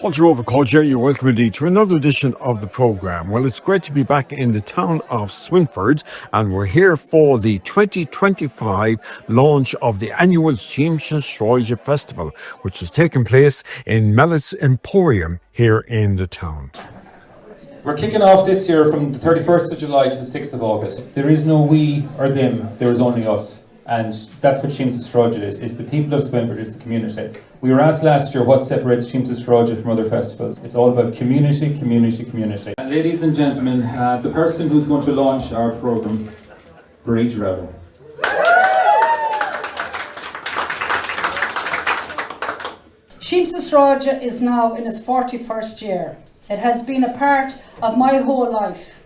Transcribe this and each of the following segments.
Culture Culture, you're welcome indeed to another edition of the programme. Well, it's great to be back in the town of Swinford, and we're here for the 2025 launch of the annual Siamsa Sráide Festival, which is taking place in Mellett's Emporium here in the town. We're kicking off this year from the 31st of July to the 6th of August. There is no we or them, there is only us. And that's what Siamsa Sráide is the people of Swinford, is the community. We were asked last year what separates Siamsa Sráide from other festivals. It's all about community, community, community. And ladies and gentlemen, the person who's going to launch our programme, Myrand. Siamsa Sráide is now in its 41st year. It has been a part of my whole life.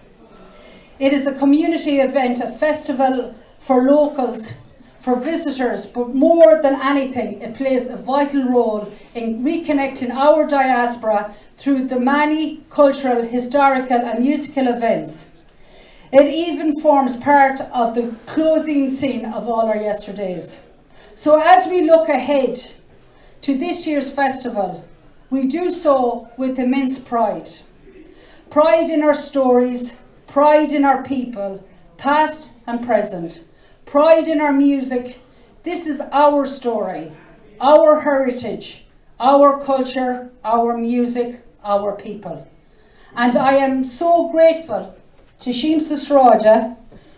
It is a community event, a festival for locals, for visitors, but more than anything, it plays a vital role in reconnecting our diaspora through the many cultural, historical and musical events. It even forms part of the closing scene of all our yesterdays. So as we look ahead to this year's festival, we do so with immense pride. Pride in our stories, pride in our people, past and present. Pride in our music. This is our story, our heritage, our culture, our music, our people. And I am so grateful to Siamsa Sráide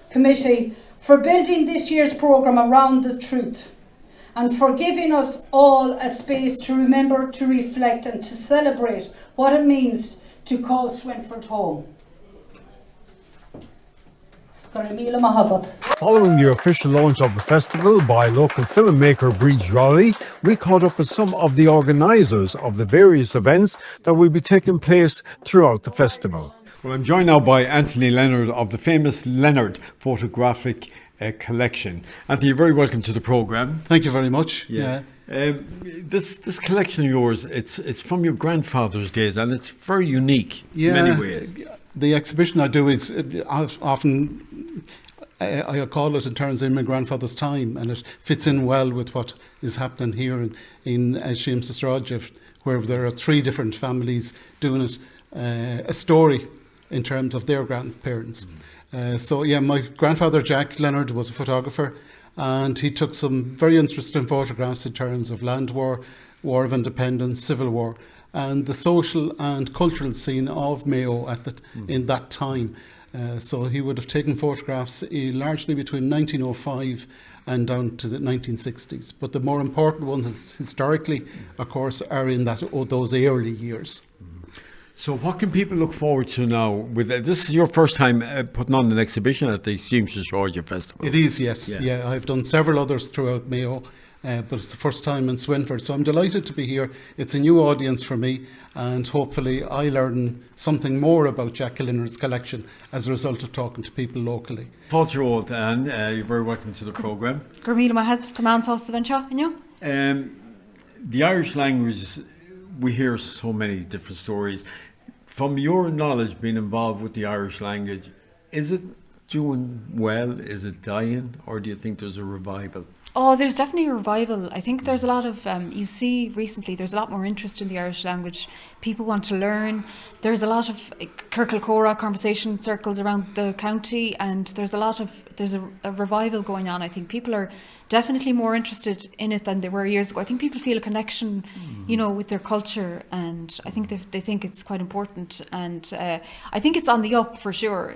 Committee for building this year's programme around the truth and for giving us all a space to remember, to reflect and to celebrate what it means to call Swinford home. Following the official launch of the festival by local filmmaker Myrand, we caught up with some of the organisers of the various events that will be taking place throughout the festival. Well, I'm joined now by Anthony Leonard of the famous Leonard photographic collection. Anthony, you're very welcome to the programme. Thank you very much. This collection of yours, it's from your grandfather's days, and it's very unique in many ways. The exhibition I do is often, I call it in terms of my grandfather's time, and it fits in well with what is happening here in Siamsa Sráide, where there are three different families doing it, a story in terms of their grandparents. My grandfather Jack Leonard was a photographer, and he took some very interesting photographs in terms of land war, war of independence, civil war, and the social and cultural scene of Mayo in that time. So he would have taken photographs largely between 1905 and down to the 1960s. But the more important ones historically, of course, are in those early years. So what can people look forward to now? This is your first time putting on an exhibition at the Siamsa Sráide Festival. It is, yes. Yeah, I've done several others throughout Mayo. But it's the first time in Swinford, so I'm delighted to be here. It's a new audience for me, and hopefully I learn something more about Jack Leonard's collection as a result of talking to people locally. Culture Anne, you're very welcome to the programme. The Irish language, we hear so many different stories. From your knowledge, being involved with the Irish language, is it doing well? Is it dying? Or do you think there's a revival? Oh, there's definitely a revival. I think there's a lot of, you see recently, there's a lot more interest in the Irish language. People want to learn. There's a lot of Kirkle conversation circles around the county, and there's a revival going on. I think people are definitely more interested in it than they were years ago. I think people feel a connection, with their culture, and I think they think it's quite important. And I think it's on the up for sure,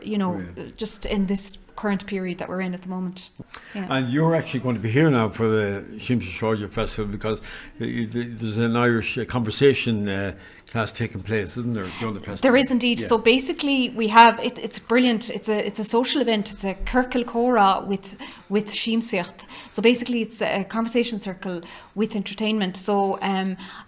just in this current period that we're in at the moment. Yeah. And you're actually going to be here now for the Siamsa Sráide Festival, because there's an Irish conversation class taking place, isn't there? There is indeed. Yeah. So basically we have, it's brilliant, it's a social event, it's a Kirkle Córa with Siamsacht. So basically it's a conversation circle with entertainment. So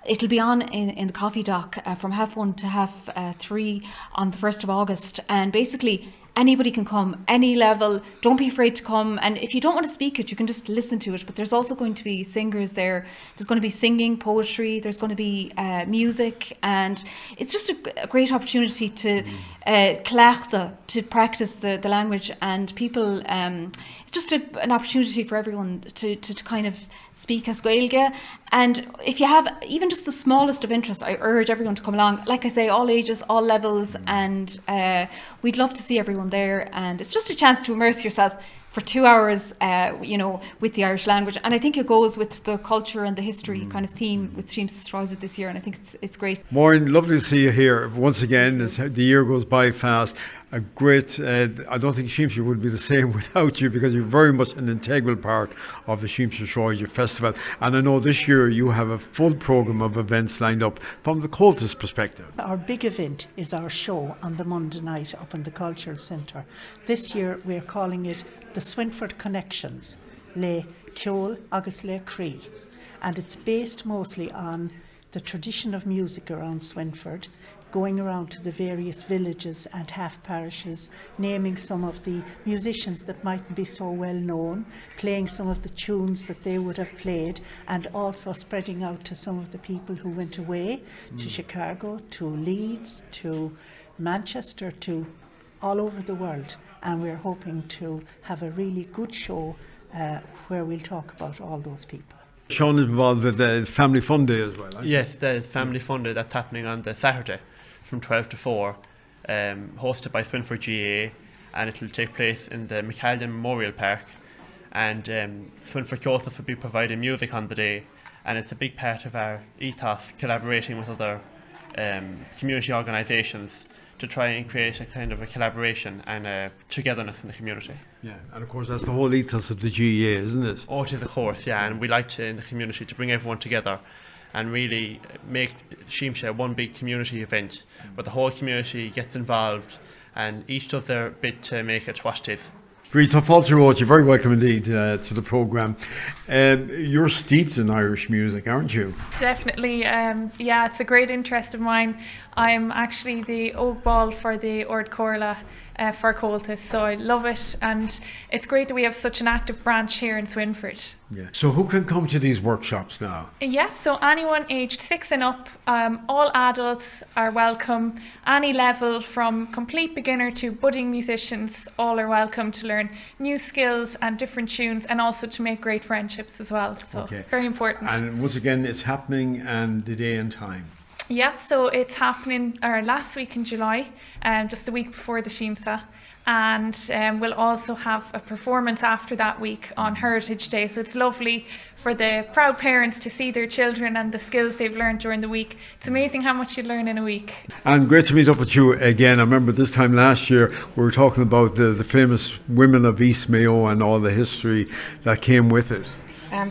it'll be on in the coffee dock from 1:30 to 3:30 on the 1st of August, and basically anybody can come, any level. Don't be afraid to come. And if you don't want to speak it, you can just listen to it. But there's also going to be singers there. There's going to be singing, poetry. There's going to be music. And it's just a great opportunity to to practice the language. And people, it's just an opportunity for everyone to kind of speak as Gaeilge. And if you have even just the smallest of interest, I urge everyone to come along. Like I say, all ages, all levels, and we'd love to see everyone there. And it's just a chance to immerse yourself for 2 hours, with the Irish language. And I think it goes with the culture and the history kind of theme with Siamsa Sráide this year, and I think it's great. Maureen, lovely to see you here once again as the year goes by fast. A great, I don't think Siamsa would be the same without you, because you're very much an integral part of the Siamsa Sráide Festival. And I know this year you have a full programme of events lined up from the cultist perspective. Our big event is our show on the Monday night up in the Cultural Centre. This year we're calling it the Swinford Connections, Le Ceol agus Le Cree. And it's based mostly on the tradition of music around Swinford, going around to the various villages and half parishes, naming some of the musicians that mightn't be so well known, playing some of the tunes that they would have played, and also spreading out to some of the people who went away to Chicago, to Leeds, to Manchester, to all over the world. And we're hoping to have a really good show where we'll talk about all those people. Sean is involved with the Family Fun Day as well, aren't you? Yes, the Family Fun Day that's happening on the Saturday from 12 to 4, hosted by Swinford GA, and it'll take place in the Macfest Memorial Park. And Swinford Cultists will be providing music on the day, and it's a big part of our ethos, collaborating with other community organisations to try and create a kind of a collaboration and a togetherness in the community. Yeah, and of course that's the whole ethos of the GA, isn't it? Oh, it is, of course, yeah, and we like to, in the community, to bring everyone together and really make Siamsa one big community event where the whole community gets involved and each does their bit to make it what it is. Rita Falter-Roach, you're very welcome indeed to the programme. You're steeped in Irish music, aren't you? Definitely, yeah, it's a great interest of mine. I'm actually the Oak Ball for the Ord Corla for Cultists, so I love it, and it's great that we have such an active branch here in Swinford. Yeah. So who can come to these workshops now? Yeah, so anyone aged 6 and up, all adults are welcome. Any level from complete beginner to budding musicians, all are welcome to learn new skills and different tunes, and also to make great friendships as well. So very important. And once again, it's happening, and the day and time. Yeah, so it's happening last week in July, just a week before the Siamsa. And we'll also have a performance after that week on Heritage Day. So it's lovely for the proud parents to see their children and the skills they've learned during the week. It's amazing how much you learn in a week. And great to meet up with you again. I remember this time last year we were talking about the famous women of East Mayo and all the history that came with it.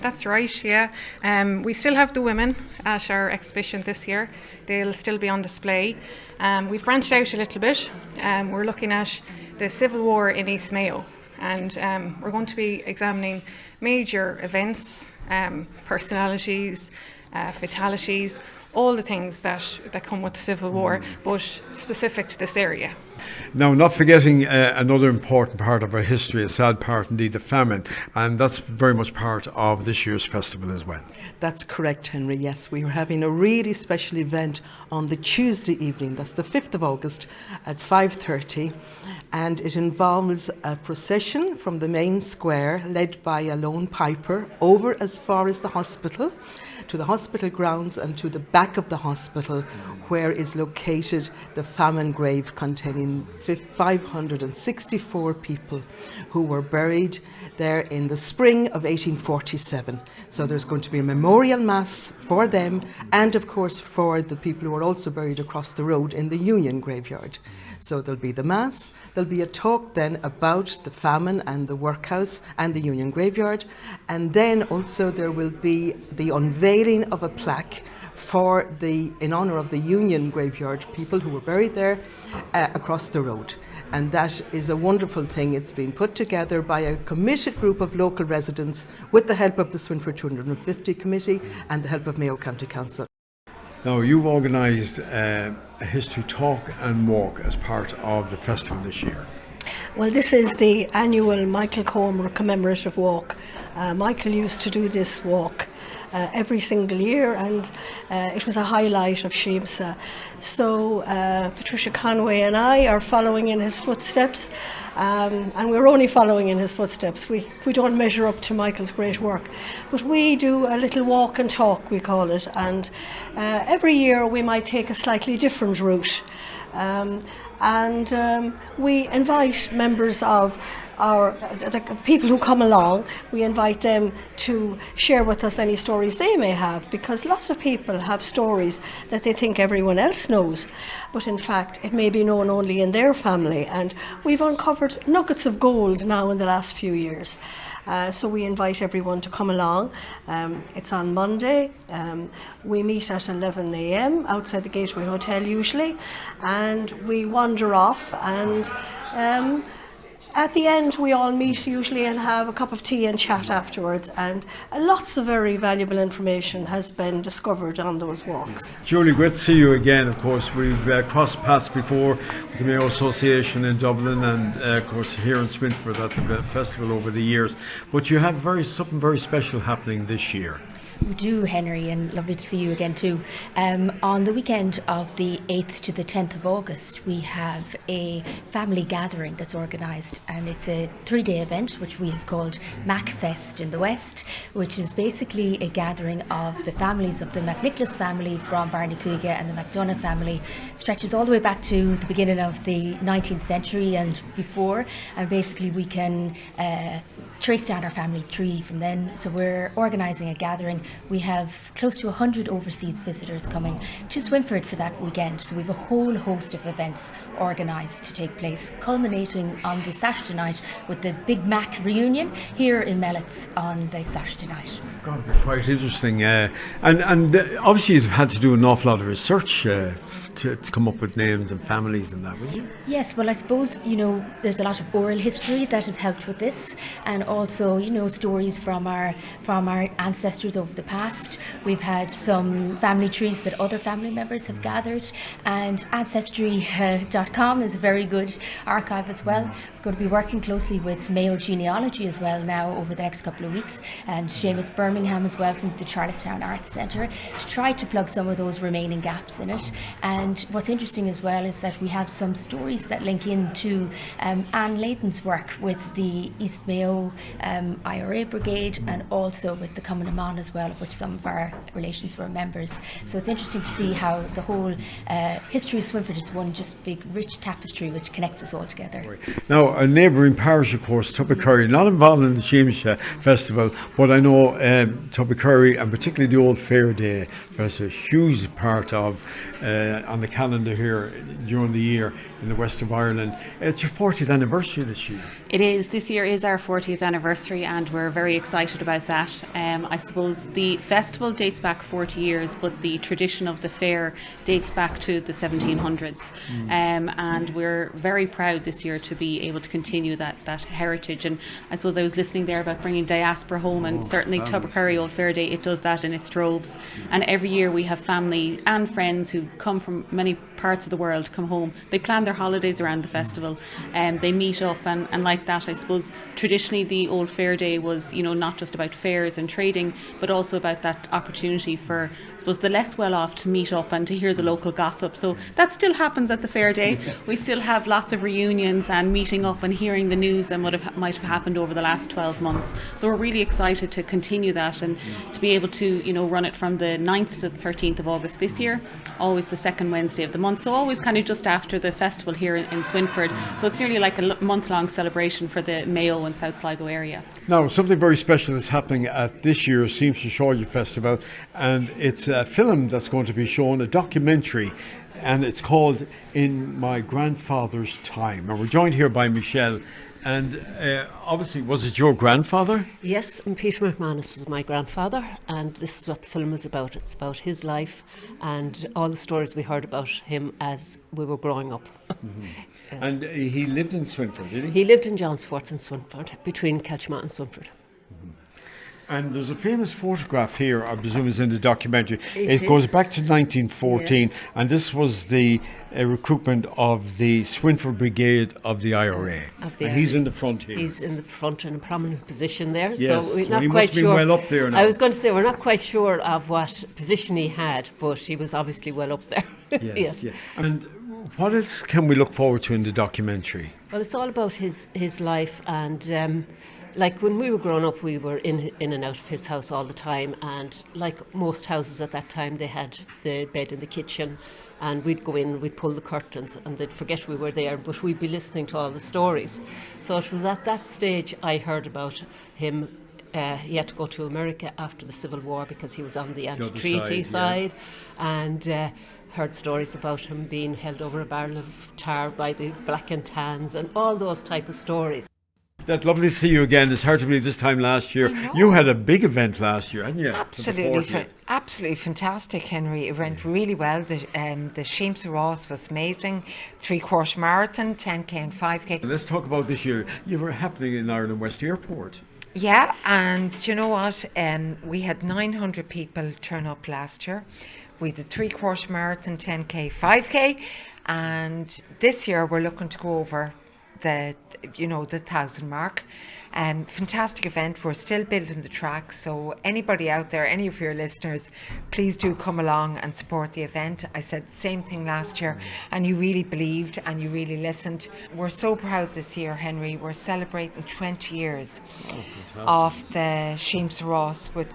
That's right, yeah. We still have the women at our exhibition this year. They'll still be on display. We've branched out a little bit. We're looking at the Civil War in East Mayo, and we're going to be examining major events, personalities, fatalities, all the things that come with the Civil War, but specific to this area. Now, not forgetting another important part of our history, a sad part indeed, the famine, and that's very much part of this year's festival as well. That's correct, Henry. Yes, we are having a really special event on the Tuesday evening. That's the 5th of August at 5:30, and it involves a procession from the main square led by a lone piper over as far as the hospital, to the hospital grounds and to the back of the hospital, where is located the famine grave containing 564 people who were buried there in the spring of 1847. So there's going to be a memorial mass for them, and of course for the people who are also buried across the road in the Union graveyard. So there'll be the mass, there'll be a talk then about the famine and the workhouse and the Union graveyard, and then also there will be the unveiling of a plaque in honour of the Union graveyard people who were buried there across the road. And that is a wonderful thing. It's been put together by a committed group of local residents with the help of the Swinford 250 Committee and the help of Mayo County Council. Now, you've organised a history talk and walk as part of the festival this year. Well, this is the annual Michael Comer commemorative walk. Michael used to do this walk every single year, and it was a highlight of Siamsa. So Patricia Conway and I are following in his footsteps, and we're only following in his footsteps. We don't measure up to Michael's great work, but we do a little walk and talk, we call it, and every year we might take a slightly different route. We invite members of the people who come along, we invite them to share with us any stories they may have, because lots of people have stories that they think everyone else knows, but in fact it may be known only in their family, and we've uncovered nuggets of gold now in the last few years. So we invite everyone to come along. It's on Monday. We meet at 11 a.m. outside the Gateway Hotel usually, and we wander off, and at the end we all meet usually and have a cup of tea and chat afterwards, and lots of very valuable information has been discovered on those walks. Julie, great to see you again. Of course, we've crossed paths before with the Mayo Association in Dublin, and of course here in Swinford at the festival over the years. But you have something very special happening this year. We do, Henry, and lovely to see you again too. On the weekend of the 8th to the 10th of August, we have a family gathering that's organised, and it's a 3-day event which we have called Macfest in the West, which is basically a gathering of the families of the McNicholas family from Barneycuga and the McDonough family. Stretches all the way back to the beginning of the 19th century and before, and basically we can trace down our family tree from then. So we're organising a gathering. We have close to 100 overseas visitors coming to Swinford for that weekend. So we have a whole host of events organised to take place, culminating on the Saturday night with the Big Mac reunion here in Mellets on the Saturday night. God, quite interesting. And obviously you've had to do an awful lot of research to come up with names and families and that, would you? Yes, well, I suppose, there's a lot of oral history that has helped with this, and also, stories from our ancestors over the past. We've had some family trees that other family members have gathered, and Ancestry.com is a very good archive as well. We're going to be working closely with Mayo Genealogy as well now over the next couple of weeks, and Seamus Birmingham as well from the Charlestown Arts Centre, to try to plug some of those remaining gaps in it. And what's interesting as well is that we have some stories that link into Anne Layton's work with the East Mayo IRA Brigade, and also with the Cumann na mBan as well, of which some of our relations were members. So it's interesting to see how the whole history of Swinford is one just big rich tapestry which connects us all together. Now, a neighbouring parish, of course, Tuppacurry, not involved in the Siamsa Festival, but I know Tuppacurry, and particularly the Old Fair Day, there's a huge part of on the calendar here during the year in the west of Ireland. It's your 40th anniversary this year. It is. This year is our 40th anniversary, and we're very excited about that. I suppose the festival dates back 40 years, but the tradition of the fair dates back to the 1700s. And we're very proud this year to be able to continue that heritage. And I suppose I was listening there about bringing diaspora home, and certainly Tuppacurry Old Fair Day, it does that in its droves. And every year we have family and friends who come from many parts of the world come home. They plan their holidays around the festival, and they meet up, and like that, I suppose traditionally the Old Fair Day was, not just about fairs and trading, but also about that opportunity for, I suppose, the less well off to meet up and to hear the local gossip. So that still happens at the fair day. We still have lots of reunions and meeting up and hearing the news and what might have happened over the last 12 months. So we're really excited to continue that and to be able to, run it from the 9th to the 13th of August this year, always the second Wednesday of the month. So always kind of just after the festival here in Swinford. So it's nearly like a month-long celebration for the Mayo and South Sligo area. Now, something very special is happening at this year's Siamsa Sráide Festival, and it's a film that's going to be shown, a documentary, and it's called In My Grandfather's Time. And we're joined here by Michelle. And obviously, was it your grandfather? Yes, and Peter McManus was my grandfather, and this is what the film is about. It's about his life and all the stories we heard about him as we were growing up. Mm-hmm. Yes. And he lived in Swinford, did he? He lived in Johnsforth in Swinford, between Kelchmont and Swinford. And there's a famous photograph here, I presume is in the documentary. It It goes back to 1914, and this was the recruitment of the Swinford Brigade of the IRA. And he's in the front here. He's in the front in a prominent position there. Yes, So we're so not he quite must be sure. well up there now. I was going to say we're not quite sure of what position he had, but he was obviously well up there. Yes. And what else can we look forward to in the documentary? Well, it's all about his life, and like when we were growing up, we were in and out of his house all the time, and like most houses at that time, they had the bed in the kitchen, and we'd go in, we'd pull the curtains, and they'd forget we were there, but we'd be listening to all the stories. So it was at that stage I heard about him. He had to go to America after the Civil War because he was on the anti-treaty side, and heard stories about him being held over a barrel of tar by the Black and Tans and all those type of stories. That's lovely to see you again. It's hard to believe this time last year. You had a big event last year, hadn't you? Absolutely fantastic, Henry. It went really well. The Siamsa Ross was amazing. 3/4 marathon, 10k and 5k. Let's talk about this year. You were happening in Ireland West Airport. Yeah, and you know what? We had 900 people turn up last year. We did 3/4 marathon, 10k, 5k, and this year we're looking to go over the 1,000 mark. Fantastic event. We're still building the track, so anybody out there, any of your listeners, please do come along and support the event. I said the same thing last year, and you really believed and you really listened. We're so proud this year, Henry. We're celebrating 20 years of the Siamsa Ross with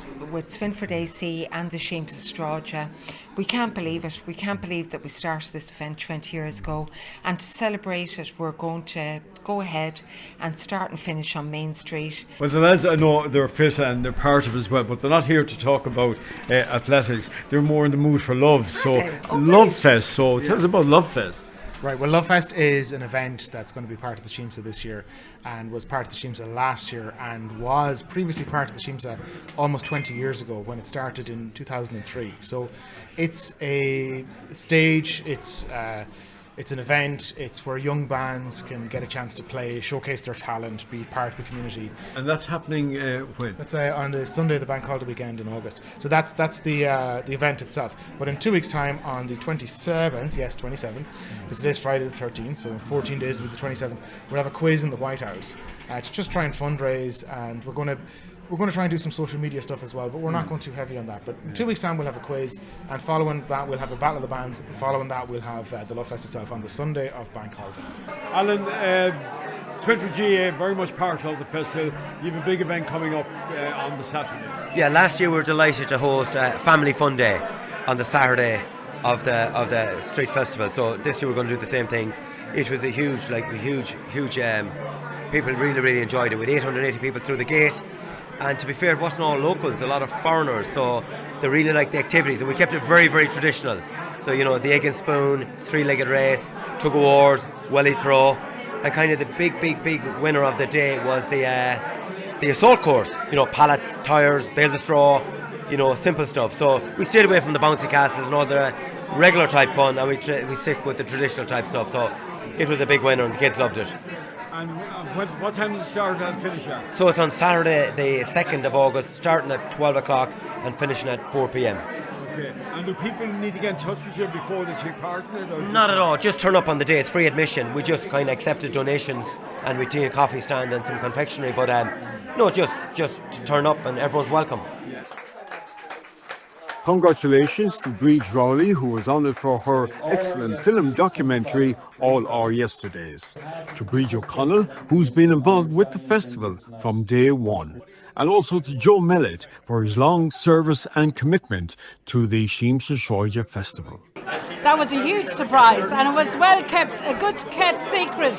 Swinford AC and the Siamsa Sráide. We can't believe it. We can't believe that we started this event 20 years ago, and to celebrate it, we're going to go ahead and start and finish on Main Street. Well, the lads, I know they're fit and they're part of it as well, but they're not here to talk about athletics. They're more in the mood for love. So, Love Fest. So, tell us about Love Fest. Right, well, Love Fest is an event that's going to be part of the Siamsa this year, and was part of the Siamsa last year, and was previously part of the Siamsa almost 20 years ago when it started in 2003. So it's a stage, it's an event, it's where young bands can get a chance to play, showcase their talent, be part of the community. And that's happening when? That's on the Sunday, the bank holiday weekend in August. So that's the event itself. But in 2 weeks' time, on the 27th, yes, 27th, because it is Friday the 13th, so in 14 days will be the 27th, we'll have a quiz in the White House to just try and fundraise, and we're going to try and do some social media stuff as well, but we're not going too heavy on that. But in 2 weeks' time, we'll have a quiz, and following that, we'll have a Battle of the Bands, and following that, we'll have the Love Fest itself on the Sunday of Bank Holiday. Alan, Swinford GA, very much part of the festival. You have a big event coming up on the Saturday. Yeah, last year we were delighted to host a Family Fun Day on the Saturday of the street festival. So this year we're going to do the same thing. It was a huge, people really enjoyed it, with 880 people through the gate. And to be fair, it wasn't all locals, a lot of foreigners, so they really liked the activities, and we kept it very traditional. So, the egg and spoon, three-legged race, tug of wars, welly throw, and kind of the big winner of the day was the assault course. Pallets, tyres, bales of straw, simple stuff. So we stayed away from the bouncy castles and all the regular type fun, and we stick with the traditional type stuff. So it was a big winner, and the kids loved it. And what time does it start and finish at? So it's on Saturday the 2nd of August, starting at 12 o'clock and finishing at 4 p.m. Okay, and do people need to get in touch with you before they take part in it? Not at all, just turn up on the day. It's free admission. We just kind of accepted donations, and we take a coffee stand and some confectionery, but no, just turn up and everyone's welcome. Congratulations to Bríd Rowley, who was honoured for her excellent film documentary, All Our Yesterdays. To Bríd O'Connell, who's been involved with the festival from day one. And also to Joe Mellett for his long service and commitment to the Siamsa Sráide Festival. That was a huge surprise, and it was well kept, a good kept secret.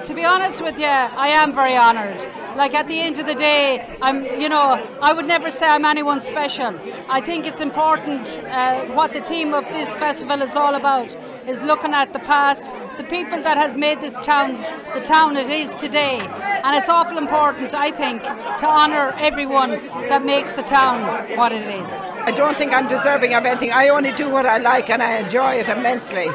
To be honest with you, I am very honoured. Like, at the end of the day, I would never say I'm anyone special. I think it's important. What the theme of this festival is all about is looking at the past, the people that has made this town the town it is today, and it's awful important, I think, to honour everyone that makes the town what it is. I don't think I'm deserving of anything. I only do what I like, and I enjoy it immensely.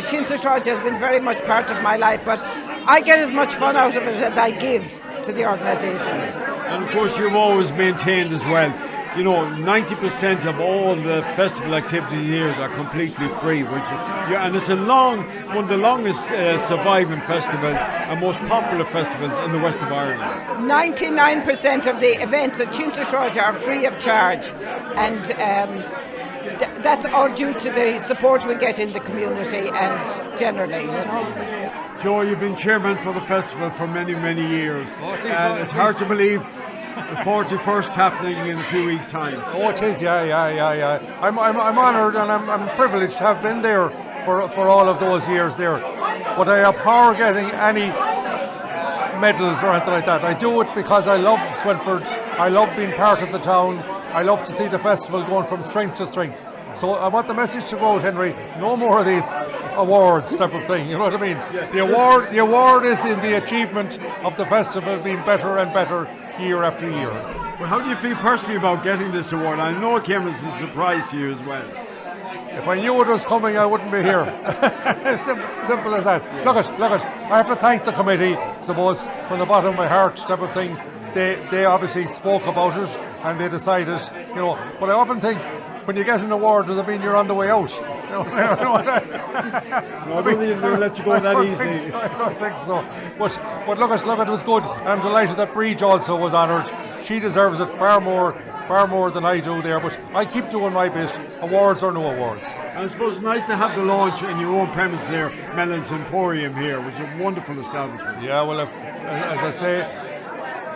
Siamsa Sráide has been very much part of my life, but I get as much fun out of it as I give to the organisation. And of course, you've always maintained as well, 90% of all the festival activities here are completely free, and it's one of the longest surviving festivals and most popular festivals in the west of Ireland. 99% of the events at Siamsa Sráide are free of charge, and that's all due to the support we get in the community and generally, Joe, you've been chairman for the festival for many, many years, and it's hard to believe the 41st happening in a few weeks' time. Oh, it is, yeah. I'm honoured and I'm privileged to have been there for all of those years there. But I abhor getting any medals or anything like that. I do it because I love Swinford. I love being part of the town. I love to see the festival going from strength to strength. So I want the message to go out, Henry, no more of these awards type of thing, you know what I mean? The award is in the achievement of the festival being better and better year after year. Well, how do you feel personally about getting this award? I know it came as a surprise to you as well. If I knew it was coming, I wouldn't be here. Simple as that. Yeah. Look it. I have to thank the committee, I suppose, from the bottom of my heart type of thing. They obviously spoke about it and they decided, but I often think, when you get an award, does it mean you're on the way out? No, I don't think they'll let you go that easy. I don't think so. But look, it was good. I'm delighted that Bridge also was honoured. She deserves it far more than I do there. But I keep doing my bit, awards or no awards. And I suppose it's nice to have the launch in your own premises there, Mellon's Emporium here, which is a wonderful establishment. Yeah, well, as I say,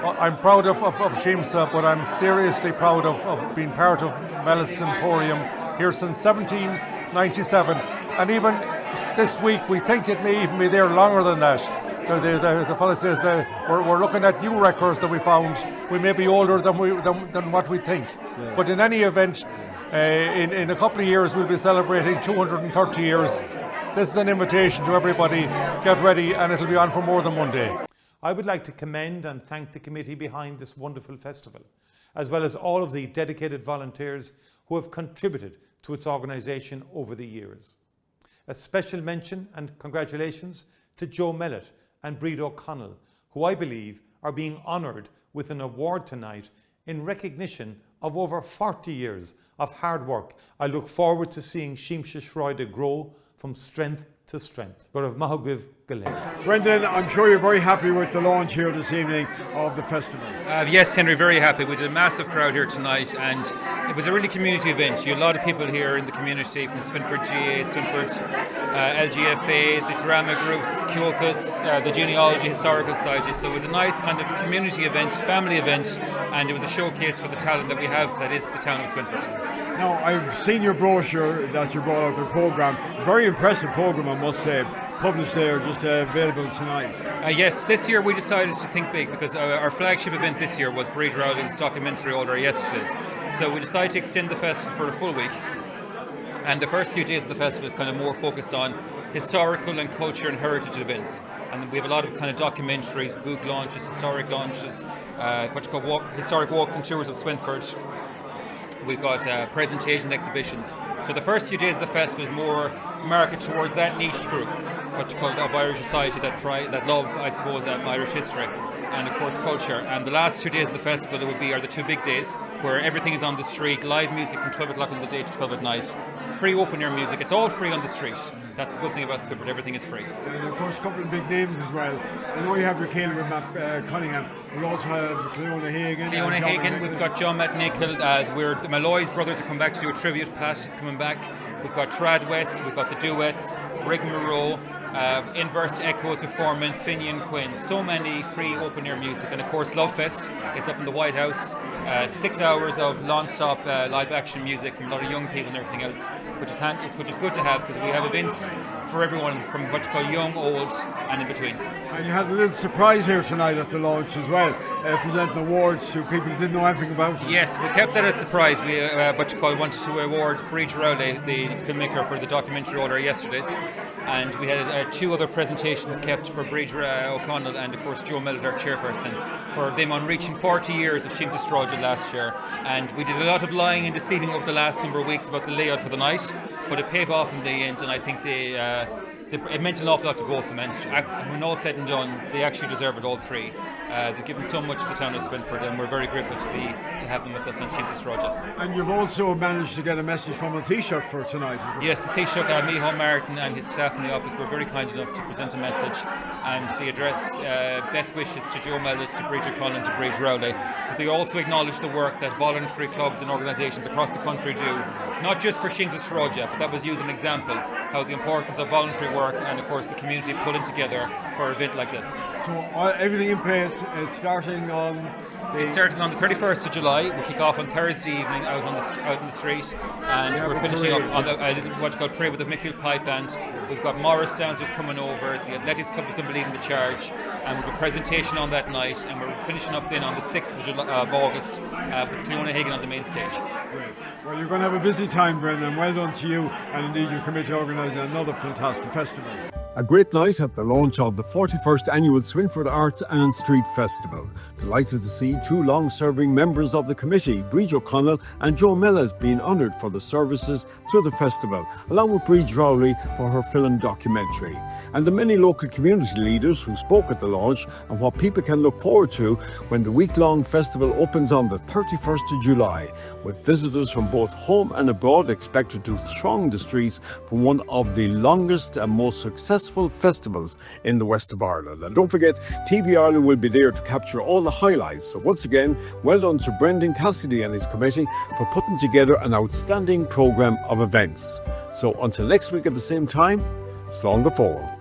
I'm proud of Siamsa, but I'm seriously proud of being part of Mellon's Emporium here since 1797. And even this week, we think it may even be there longer than that. The fellow says that we're looking at new records that we found. We may be older than what we think. Yeah. But in any event, in a couple of years, we'll be celebrating 230 years. This is an invitation to everybody. Get ready, and it'll be on for more than one day. I would like to commend and thank the committee behind this wonderful festival, as well as all of the dedicated volunteers who have contributed to its organisation over the years. A special mention and congratulations to Joe Mellett and Bríd O'Connell, who I believe are being honoured with an award tonight in recognition of over 40 years of hard work. I look forward to seeing Siamsa Sráide grow from strength to strength. Brendan, I'm sure you're very happy with the launch here this evening of the festival. Yes, Henry, very happy. We did a massive crowd here tonight, and it was a really community event. You had a lot of people here in the community from Swinford GA, Swinford LGFA, the drama groups, Kyokas, the Genealogy Historical Society. So it was a nice kind of community event, family event, and it was a showcase for the talent that we have, that is the town of Swinford. Now, I've seen your brochure that you brought out, the programme. Very impressive programme, I must say. Published there, just available tonight. Yes, this year we decided to think big because our flagship event this year was Bríd Rowley's documentary All Our Yesterdays. So we decided to extend the festival for a full week. And the first few days of the festival is kind of more focused on historical and culture and heritage events. And we have a lot of kind of documentaries, book launches, historic launches, historic walks and tours of Swinford. We've got presentation exhibitions. So the first few days of the festival is more marketed towards that niche group, what's called of Irish society that love, I suppose, Irish history and of course culture. And the last 2 days of the festival are the two big days where everything is on the street, live music from 12 o'clock in the day to 12 at night, free open air music. It's all free on the street. That's the good thing about Swinford, everything is free. And of course a couple of big names as well. I know you have your Caleb with Matt Cunningham. We also have Cleona Hagan. We've got John McNichol. The Malloy's brothers have come back to do a tribute. Pat is coming back. We've got Trad West, we've got the Duets, Rig Moreau, Inverse Echoes with Foreman, Finian Quinn. So many free open air music, and of course Love Fest. It's up in the White House. 6 hours of non-stop live action music from a lot of young people and everything else, which is good to have because we have events for everyone from what you call young, old, and in between. And you had a little surprise here tonight at the launch as well, presenting awards to people who didn't know anything about it. Yes, we kept that as a surprise. We wanted to award Bríd Rowley, the filmmaker, for the documentary All Our Yesterdays. And we had 2 other presentations kept for Bríd O'Connell and of course Joe Mellett, our chairperson, for them on reaching 40 years of Siamsa Sráide last year. And we did a lot of lying and deceiving over the last number of weeks about the layout for the night, but it paid off in the end, and I think it meant an awful lot to both of them, and when all said and done, they actually deserve it, all three. They've given so much to the town of Swinford, and we're very grateful to have them with us on Siamsa Sráide. And you've also managed to get a message from a Taoiseach for tonight. Yes, the Taoiseach, Myrand, and his staff in the office were very kind enough to present a message, and they address best wishes to Joe Mellett, to Bridget Conlon, and to Bridget Rowley. But they also acknowledge the work that voluntary clubs and organisations across the country do, not just for Siamsa Sráide, but that was used as an example, how the importance of voluntary work and of course the community pulling together for an event like this. So everything in place is starting on It's starting on the 31st of July. We'll kick off on Thursday evening out in the street, and we're finishing up on what's called Pray with the Midfield Pipe Band. We've got Morris dancers coming over, the Athletics Club is going to be leading the charge, and we've a presentation on that night, and we're finishing up then on the 6th of August with Cleona Hagan on the main stage. Great. Well, you're going to have a busy time, Brendan, and well done to you and indeed your committee organising another fantastic festival. A great night at the launch of the 41st Annual Swinford Arts and Street Festival. Delighted to see two long-serving members of the committee, Bridget O'Connell and Joe Mellett, being honoured for the services through the festival, along with Bridget Rowley for her film documentary. And the many local community leaders who spoke at the launch and what people can look forward to when the week-long festival opens on the 31st of July, with visitors from both home and abroad expected to throng the streets for one of the longest and most successful festivals in the west of Ireland. And don't forget, TV Ireland will be there to capture all the highlights. So once again, well done to Brendan Cassidy and his committee for putting together an outstanding programme of events. So until next week at the same time, slán go fóill.